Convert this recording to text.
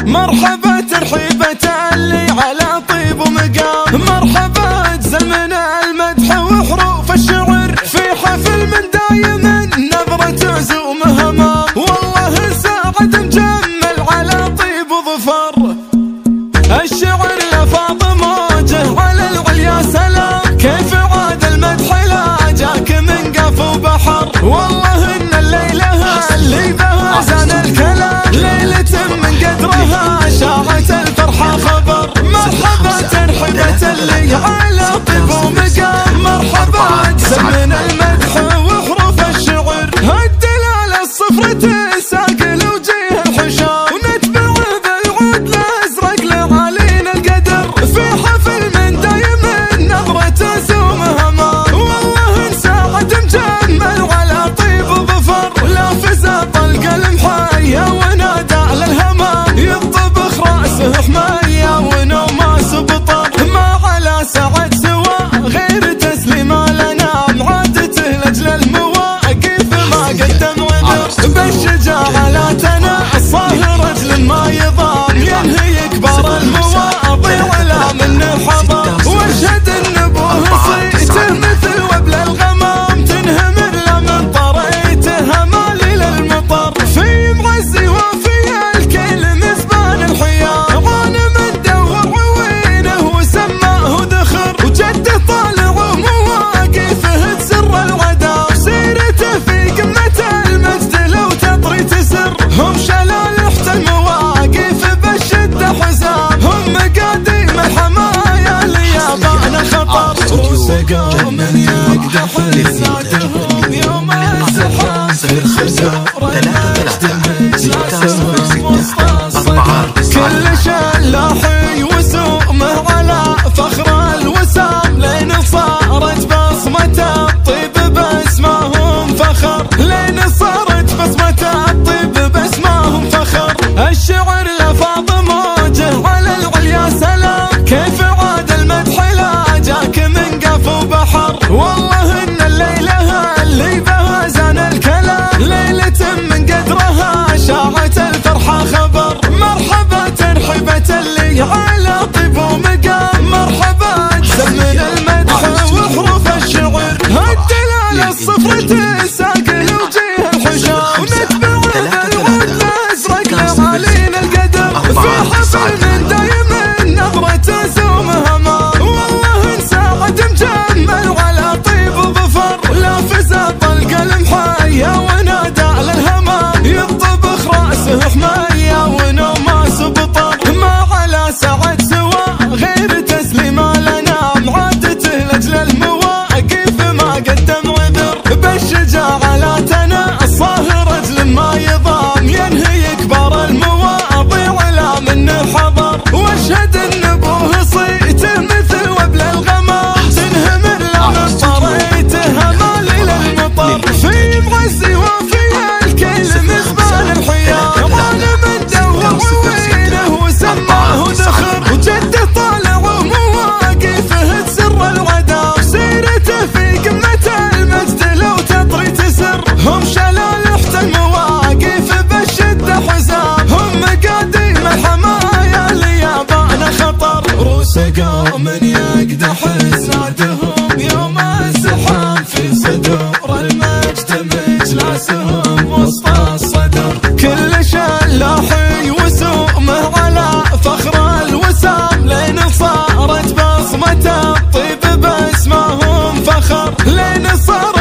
مرحبا ترحيبة اللي على طيب ومقام، مرحبا اجزل من المدح وحروف الشعر في حفل من دايم نبرة عزومه امام. والله ساعد مجمل على طيب وظفر، الشعر لفاض موجه على العليا سلام. كيف عاد المدح لا جاك من قف وبحر، والله ان الليله اللي بها زان الكلام، ليله من قدرها شاعت الفرحه خبر. مرحبا ترحيبة اللي على طيب ومقام، مرحبا اجزل من المدح وحروف الشعر، الدلاله الصفر تساق لوجيه الحشام، ونتبع بالعود الازرق لعالين القدر في حفل من دايم نبرة عزومه امام. والله ساعد مجمل على طيب وظفر، لافز طلق المحيا ونادى للهمام، يطبخ راسه حميه ونوماس بطر، ما على سعد سوى غير تسليم الانام، عادته لاجل المواقف ما قدم عذر، بالشجاعه لا تناصه رجل ما يضام، ينهي كبار المواضيع لا منه حضر، واشهد النبوه صيته مثل وبل الغمام، تنهمر لا من طريته مالي للمطر، في معزي وفي الكل مزبان الحياه، وانا من دور عوينه وسماه ذخر، وجده طالع ومواقفه تسر العذاب، سيرته في قمه المجد لو تطري تسر، هم شلالحة المواقف بالشده حزام، هم مقاديم الحمايا ليابان خطر، وسقوا من يقدح زادهم يوم الزحام، في خزور المجد مجلسهم وسط الصدر، كل شلاحي وسومه على فخر الوسام، لين صارت بصمة الطيب باسمهم فخر، لين صارت بصمة الطيب باسمهم فخر، الشعر لفاض موجه على العليا سلام، كيف عاد المدح لا جاك من قف وبحر، والله ان الليله اللي بها زان الكلام، ليله من قدرها شاعت الفرحه خبر. مرحبا ترحيبة اللي على طيب ومقام، مرحبا اجزل من المدح وحروف الشعر، الدلاله الصفر تساق لوجيه الحشام، ونتبع بالعود الازرق لعالين القدر في حفل من دايم نبرة عزومه امام. والله ساعد مجمل على طيب وظفر، لافز طلق المحيا ونادى للهمام، يطبخ راسه حميه ونوماس بطر، ما على سعد سوى غير تسليم الانام، عادته لاجل المواقف ما قدم عذر، بالشجاعه لا تناصه رجل ما يضام، ينهي كبار المواضيع لا منه حضر، واشهد النبوه صيته مثل وبل الغمام، تنهمر لا من طريته مالي للمطر، في معزي وفي الكل مزبان الحياه، وانا من دور عوينه وسماه ذخر، وجده طالع ومواقفه تسر العذاب، سيرته في قمه المجد لو تطري تسر، هم شلالحة المواقف بالشده حزام، هم مقاديم الحمايا ليابان خطر، وسقوا من يقدح زادهم يوم الزحام، في صدور المجد مجلسهم وسط الصدر، كل شلاحي وسومه على فخر الوسام، لين صارت بصمة الطيب باسمهم فخر، لين صارت